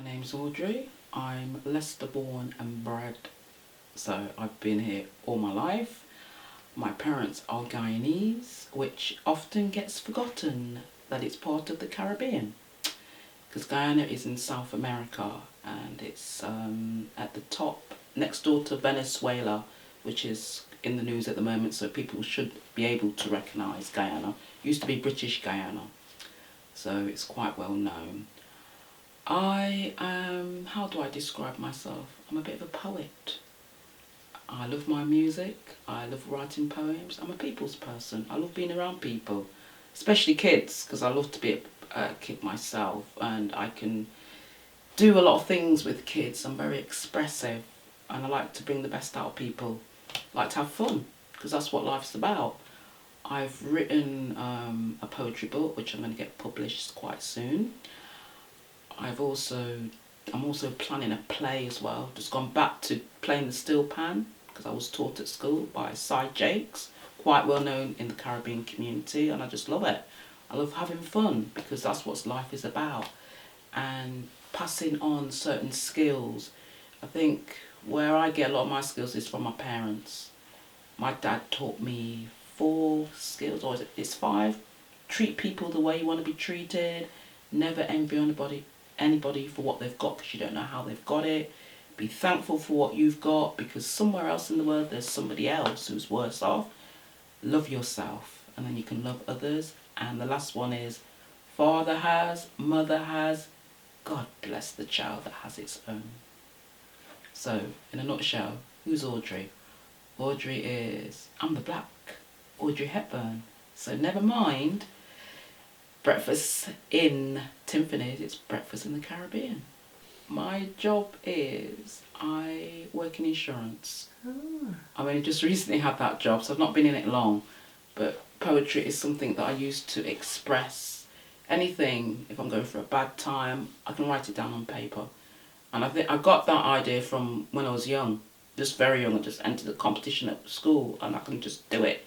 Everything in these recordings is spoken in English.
My name's Audrey. I'm Leicester born and bred, so I've been here all my life. My parents are Guyanese, which often gets forgotten that it's part of the Caribbean, because Guyana is in South America and it's at the top next door to Venezuela, which is in the news at the moment, so people should be able to recognise Guyana. Used to be British Guyana, so it's quite well known. I am, how do I describe myself? I'm a bit of a poet. I love my music, I love writing poems. I'm a people's person. I love being around people, especially kids, because I love to be a kid myself, and I can do a lot of things with kids. I'm very expressive and I like to bring the best out of people. I like to have fun, because that's what life's about. I've written a poetry book which I'm going to get published quite soon. I'm also planning a play as well. Just gone back to playing the steel pan, because I was taught at school by Cy Jakes, quite well known in the Caribbean community, and I just love it. I love having fun, because that's what life is about, and passing on certain skills. I think where I get a lot of my skills is from my parents. My dad taught me 4 skills, or it's 5. Treat people the way you want to be treated. Never envy anybody for what they've got, because you don't know how they've got it. Be thankful for what you've got, because somewhere else in the world there's somebody else who's worse off. Love yourself, and then you can love others. And the last one is, father has, mother has, God bless the child that has its own. So, in a nutshell, who's Audrey? Audrey is, I'm the black Audrey Hepburn. So never mind breakfast in Timpanies, it's breakfast in the Caribbean. My job is, I work in insurance. I mean, I just recently had that job, so I've not been in it long, but poetry is something that I use to express anything. If I'm going through a bad time, I can write it down on paper. And I think I got that idea from when I was young, just very young. I just entered a competition at school and I can just do it.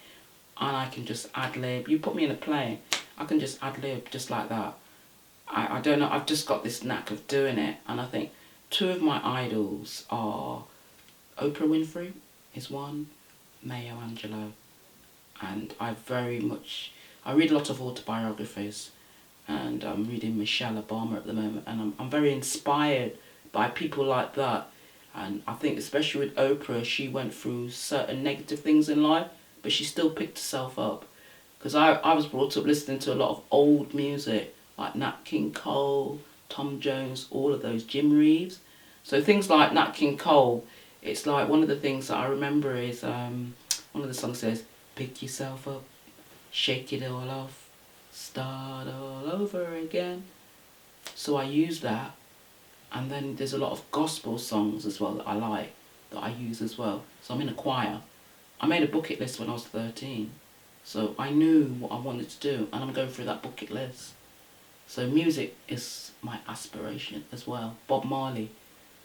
And I can just ad-lib. You put me in a play, I can just ad-lib just like that. I don't know, I've just got this knack of doing it. And I think 2 of my idols are Oprah Winfrey is one, Maya Angelou. And I read a lot of autobiographies, and I'm reading Michelle Obama at the moment, and I'm very inspired by people like that. And I think especially with Oprah, she went through certain negative things in life, but she still picked herself up. Because I was brought up listening to a lot of old music, like Nat King Cole, Tom Jones, all of those, Jim Reeves. So things like Nat King Cole, it's like one of the things that I remember is, one of the songs says, pick yourself up, shake it all off, start all over again. So I use that. And then there's a lot of gospel songs as well that I like, that I use as well. So I'm in a choir. I made a bucket list when I was 13. So I knew what I wanted to do, and I'm going through that bucket list. So music is my aspiration as well. Bob Marley,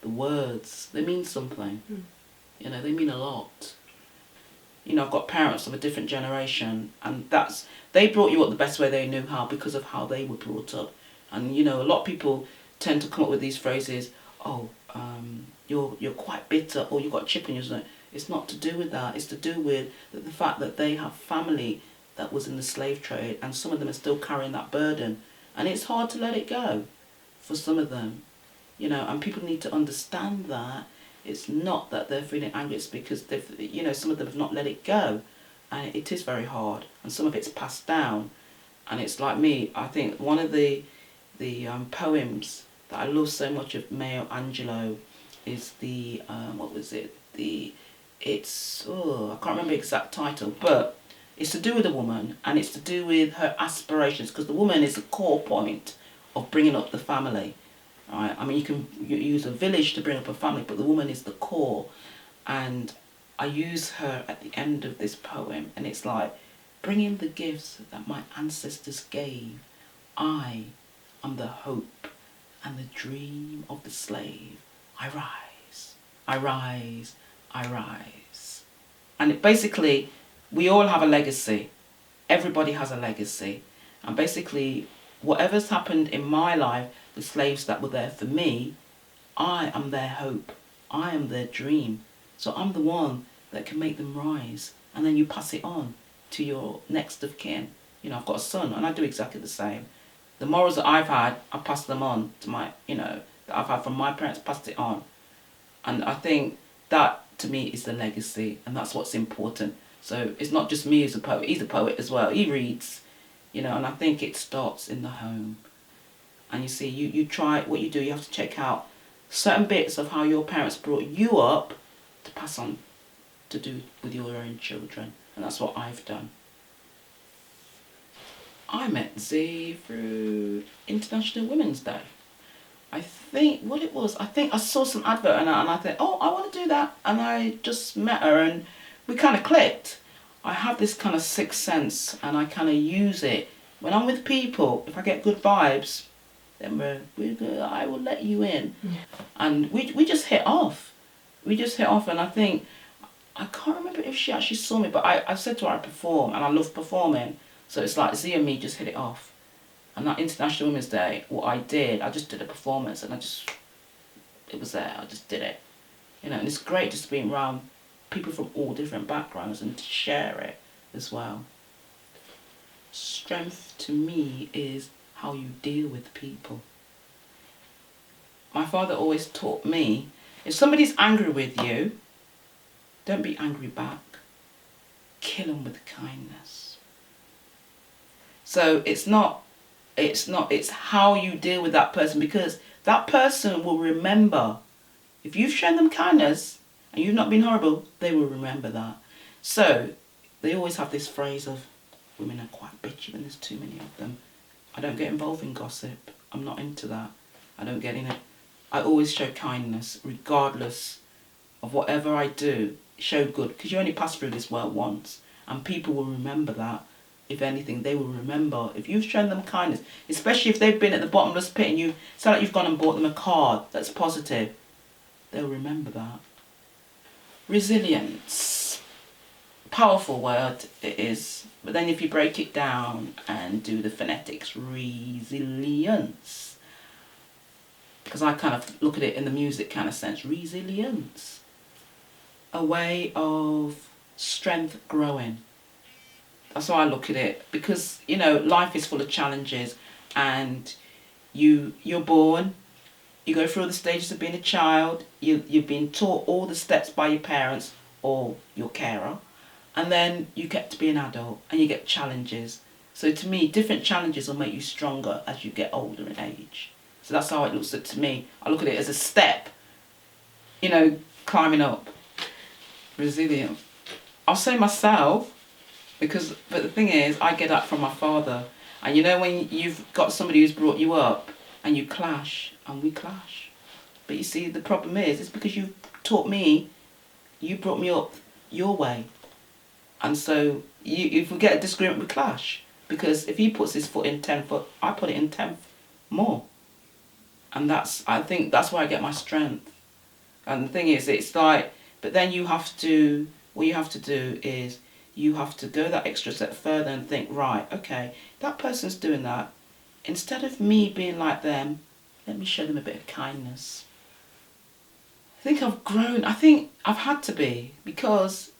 the words, they mean something. You know, they mean a lot. You know, I've got parents of a different generation, and they brought you up the best way they knew how, because of how they were brought up. And you know, a lot of people tend to come up with these phrases, you're quite bitter, or you've got a chip on your shoulder. It's not to do with that. It's to do with the fact that they have family that was in the slave trade, and some of them are still carrying that burden. And it's hard to let it go for some of them. You know, and people need to understand that. It's not that they're feeling angry, it's because some of them have not let it go. And it is very hard. And some of it's passed down. And it's like me, I think one of the poems that I love so much of Maya Angelou is I can't remember the exact title, but it's to do with a woman, and it's to do with her aspirations, because the woman is the core point of bringing up the family. Right? I mean, you use a village to bring up a family, but the woman is the core. And I use her at the end of this poem, and it's like, bringing the gifts that my ancestors gave, I am the hope and the dream of the slave. I rise, I rise, I rise. And basically, we all have a legacy. Everybody has a legacy. And basically, whatever's happened in my life the slaves that were there for me, I am their hope. I am their dream. So I'm the one that can make them rise. And then you pass it on to your next of kin. You know, I've got a son and I do exactly the same. The morals that I've had, I pass them on to my, you know, that I've had from my parents, passed it on. And I think that, to me, is the legacy, and that's what's important. So it's not just me as a poet, he's a poet as well. He reads, you know, and I think it starts in the home. And you see, you try, what you do, you have to check out certain bits of how your parents brought you up to pass on to do with your own children. And that's what I've done. I met Z through International Women's Day. I think what it was, I think I saw some advert and I thought, oh, I want to do that. And I just met her and we kind of clicked. I have this kind of sixth sense and I kind of use it. When I'm with people, if I get good vibes, then I will let you in. Yeah. And we just hit off. We just hit off, and I think, I can't remember if she actually saw me, but I said to her I perform and I love performing. So it's like Z and me just hit it off. And that International Women's Day, what I did, I just did a performance and it was there, I just did it. You know, and it's great just being around people from all different backgrounds and to share it as well. Strength to me is how you deal with people. My father always taught me, if somebody's angry with you, don't be angry back. Kill them with kindness. So it's how you deal with that person, because that person will remember. If you've shown them kindness and you've not been horrible, they will remember that. So they always have this phrase of, women are quite bitchy when there's too many of them. I don't get involved in gossip. I'm not into that. I don't get in it. I always show kindness, regardless of whatever I do. Show good, because you only pass through this world once, and people will remember that. If anything, they will remember. If you've shown them kindness, especially if they've been at the bottomless pit and you sound like you've gone and bought them a card that's positive, they'll remember that. Resilience. Powerful word it is. But then if you break it down and do the phonetics, resilience. Because I kind of look at it in the music kind of sense. Resilience. A way of strength growing. That's how I look at it. Because, you know, life is full of challenges. And you're born. You go through all the stages of being a child. You've been taught all the steps by your parents or your carer. And then you get to be an adult and you get challenges. So to me, different challenges will make you stronger as you get older in age. So that's how it looks to me. I look at it as a step, you know, climbing up. Resilient. I'll say myself, but the thing is, I get that from my father. And you know when you've got somebody who's brought you up and you clash, and we clash. But you see, the problem is, it's because you taught me, you brought me up your way. And so if we get a disagreement, we clash. Because if he puts his foot in 10 foot, I put it in 10 more. And I think that's where I get my strength. And the thing is, it's like, but then what you have to do is, you have to go that extra step further and think, right, okay, that person's doing that. Instead of me being like them, let me show them a bit of kindness. I think I've grown. I think I've had to be, because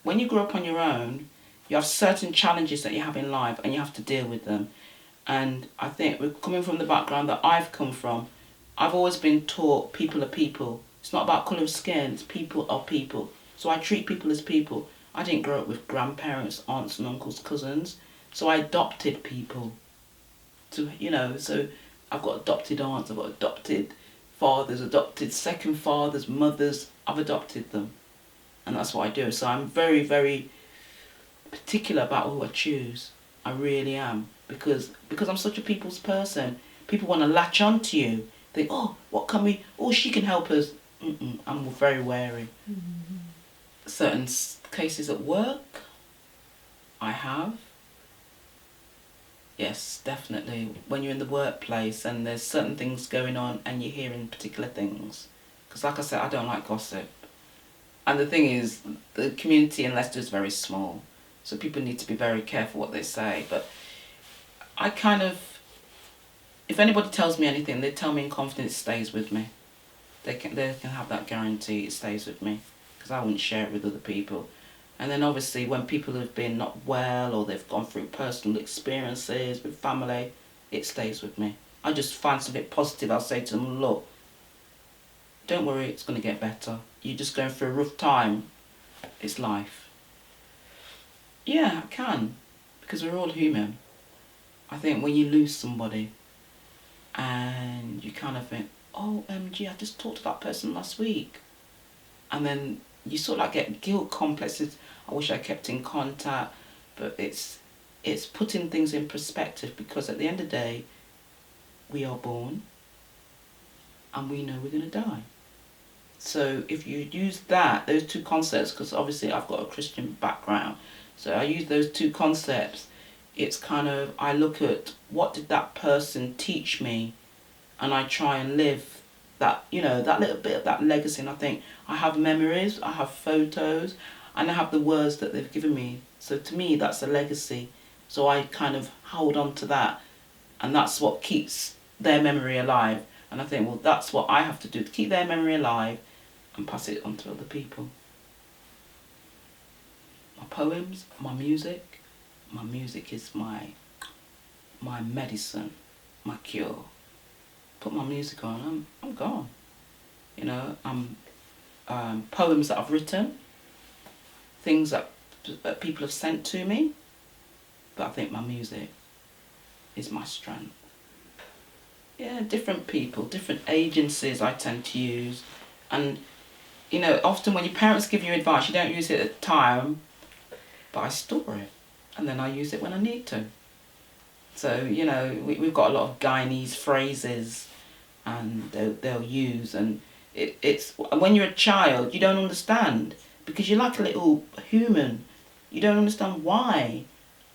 when you grow up on your own, you have certain challenges that you have in life and you have to deal with them. And I think we're coming from the background that I've come from. I've always been taught people are people. It's not about colour of skin, it's people are people. So I treat people as people. I didn't grow up with grandparents, aunts and uncles, cousins. So I adopted people. So I've got adopted aunts, I've got adopted fathers, adopted second fathers, mothers. I've adopted them. And that's what I do. So I'm very, very particular about who I choose. I really am. Because I'm such a people's person. People want to latch on to you. Think, oh, she can help us. I'm very wary. Mm-hmm. Certain cases at work, I have. Yes, definitely. When you're in the workplace and there's certain things going on and you're hearing particular things. Because like I said, I don't like gossip. And the thing is, the community in Leicester is very small. So people need to be very careful what they say. But I kind of, if if anybody tells me anything, they tell me in confidence, it stays with me. They can have that guarantee, it stays with me, because I wouldn't share it with other people. And then obviously when people have been not well, or they've gone through personal experiences with family, it stays with me. I just find something positive. I'll say to them, look, don't worry, it's going to get better. You're just going through a rough time. It's life. Yeah, I can, because we're all human. I think when you lose somebody and you kind of think, oh, I just talked to that person last week. And then you sort of like get guilt complexes. I wish I kept in contact. But it's putting things in perspective, because at the end of the day, we are born and we know we're going to die. So if you use those two concepts, because obviously I've got a Christian background, so I use those two concepts, it's kind of, I look at what did that person teach me, and I try and live that, that little bit of that legacy. And I think I have memories, I have photos, and I have the words that they've given me. So to me, that's a legacy. So I kind of hold on to that, and that's what keeps their memory alive. And I think, well, that's what I have to do to keep their memory alive and pass it on to other people. My poems, my music is my medicine, my cure. Put my music on, I'm gone. I'm poems that I've written, things that people have sent to me, but I think my music is my strength. Yeah, different people, different agencies I tend to use. And, often when your parents give you advice, you don't use it at the time, but I store it. And then I use it when I need to. So, we've got a lot of Guyanese phrases, and they'll use. And it's when you're a child, you don't understand, because you're like a little human. You don't understand why.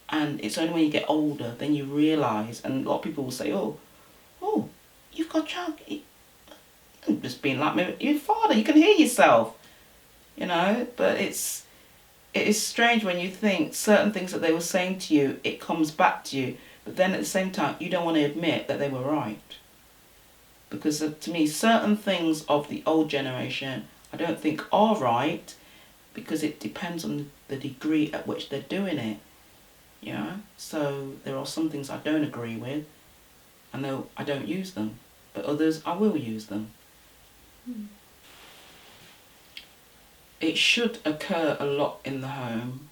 And it's only when you get older, then you realise. And a lot of people will say, oh, you've got a child. You're just being like me. Your father, you can hear yourself. But it is strange when you think certain things that they were saying to you, it comes back to you. But then at the same time, you don't want to admit that they were right. Because to me, certain things of the old generation, I don't think are right, because it depends on the degree at which they're doing it. So there are some things I don't agree with, and I don't use them. But others, I will use them. It should occur a lot in the home,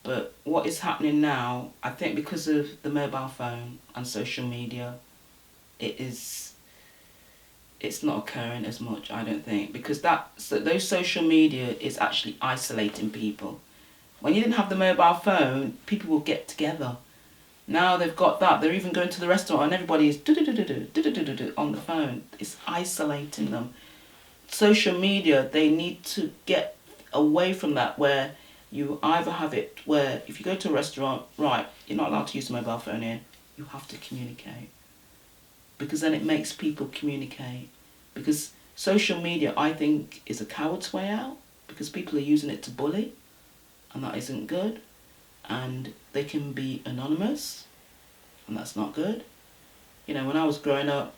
but what is happening now, I think because of the mobile phone and social media, it's not occurring as much, I don't think, because those social media is actually isolating people. When you didn't have the mobile phone, people will get together. Now they've got that, they're even going to the restaurant and everybody is on the phone. It's isolating them. Social media, they need to get away from that, where you either have it where if you go to a restaurant, right, you're not allowed to use the mobile phone here, you have to communicate. Because then it makes people communicate. Because social media, I think, is a coward's way out, because people are using it to bully, and that isn't good. And they can be anonymous, and that's not good. When I was growing up,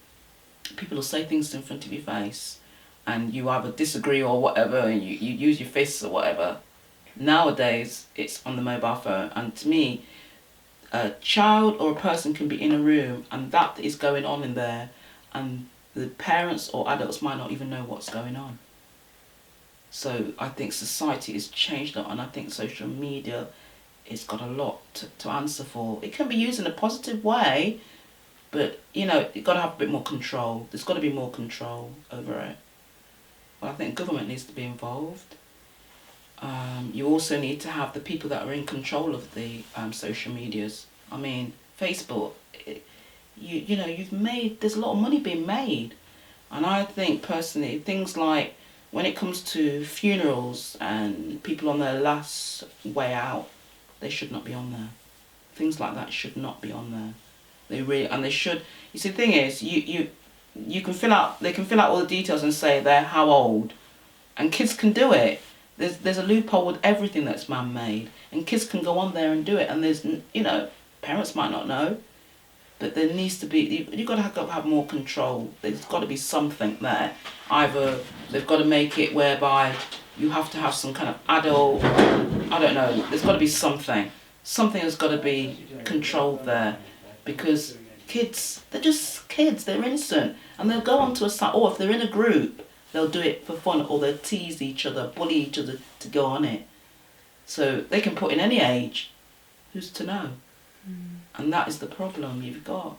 people will say things in front of your face, and you either disagree or whatever, and you use your fists or whatever. Nowadays, it's on the mobile phone, and to me, a child or a person can be in a room, and that is going on in there, and the parents or adults might not even know what's going on. So I think society has changed a lot, and I think social media, it's got a lot to answer for. It can be used in a positive way, but you've got to have a bit more control. There's got to be more control over it. But I think government needs to be involved. You also need to have the people that are in control of the social medias. I mean, Facebook, there's a lot of money being made. And I think personally, things like when it comes to funerals and people on their last way out, they should not be on there. Things like that should not be on there. They should. You see, the thing is, they can fill out all the details and say they're how old, and kids can do it. There's a loophole with everything that's man-made, and kids can go on there and do it. And there's parents might not know, But there needs to be, you've got to have more control. There's got to be something there. Either they've got to make it whereby you have to have some kind of adult, I don't know, there's got to be something. Something has got to be controlled there. Because kids, they're just kids, they're innocent. And they'll go onto a site, or if they're in a group, they'll do it for fun, or they'll tease each other, bully each other to go on it. So they can put in any age. Who's to know? And that is the problem you've got.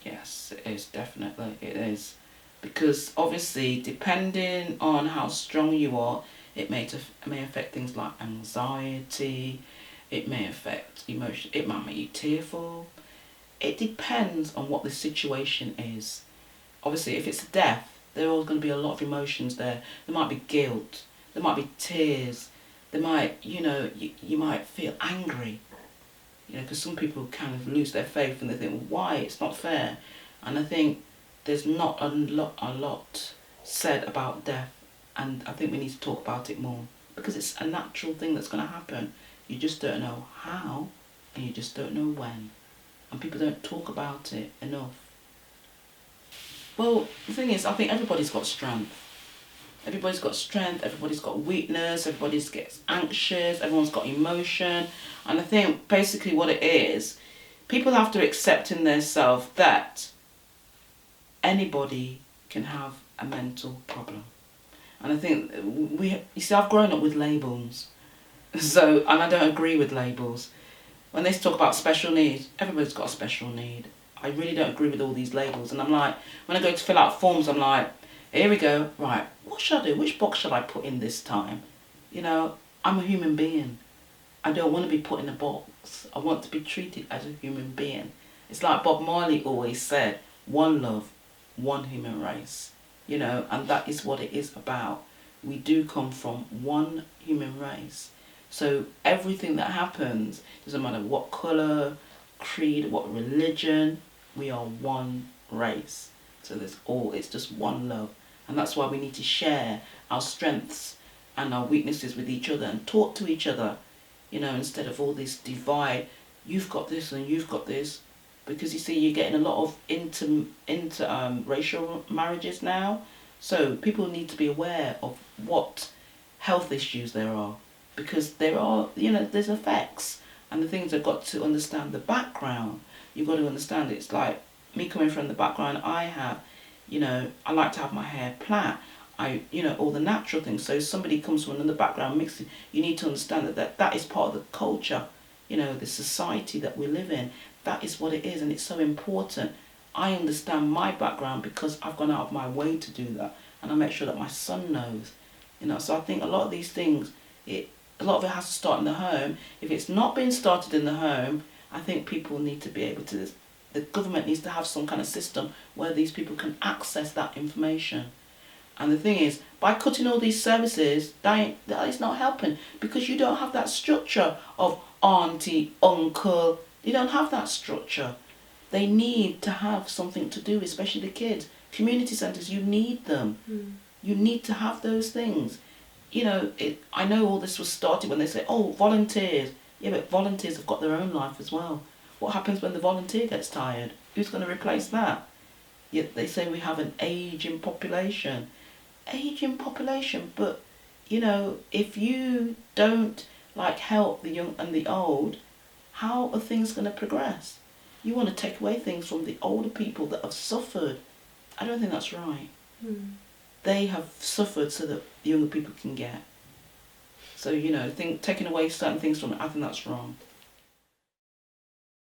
Yes, it is, definitely, it is. Because obviously, depending on how strong you are, it may affect things like anxiety, it may affect emotion, it might make you tearful. It depends on what the situation is. Obviously, if it's death, there are going to be a lot of emotions there. There might be guilt, there might be tears, there might, you might feel angry. Because some people kind of lose their faith and they think, well, why? It's not fair. And I think there's not a lot said about death, and I think we need to talk about it more, because it's a natural thing that's going to happen. You just don't know how, and you just don't know when. And people don't talk about it enough. Well, the thing is, I think everybody's got strength. Everybody's got strength, everybody's got weakness, everybody gets anxious, everyone's got emotion. And I think basically what it is, people have to accept in themselves that anybody can have a mental problem. And I think I've grown up with labels. So, and I don't agree with labels. When they talk about special needs, everybody's got a special need. I really don't agree with all these labels. And I'm like, when I go to fill out forms, I'm like, here we go, right, what should I do? Which box should I put in this time? I'm a human being. I don't want to be put in a box. I want to be treated as a human being. It's like Bob Marley always said, one love, one human race. And that is what it is about. We do come from one human race. So everything that happens, doesn't matter what colour, creed, what religion, we are one race. So it's just one love. And that's why we need to share our strengths and our weaknesses with each other and talk to each other, instead of all this divide. You've got this and you've got this. Because you see, you're getting a lot of interracial marriages now. So people need to be aware of what health issues there are. Because there are, there's effects. And the things I've got to understand the background. You've got to understand it's like me coming from the background I have. I like to have my hair plait. All the natural things. So if somebody comes from another background mixing, you need to understand that is part of the culture, the society that we live in. That is what it is, and it's so important. I understand my background because I've gone out of my way to do that, and I make sure that my son knows. So I think a lot of these things, a lot of it has to start in the home. If it's not been started in the home, I think people need to be able to. The government needs to have some kind of system where these people can access that information. And the thing is, by cutting all these services, that is not helping, because you don't have that structure of auntie, uncle. You don't have that structure. They need to have something to do, especially the kids. Community centres, you need them. You need to have those things. I know all this was started when they say, oh, volunteers. Yeah, but volunteers have got their own life as well. What happens when the volunteer gets tired? Who's going to replace that? Yet they say we have an ageing population. Ageing population, but, if you don't, help the young and the old, how are things going to progress? You want to take away things from the older people that have suffered. I don't think that's right. They have suffered so that the younger people can get. So, taking away certain things from it, I think that's wrong.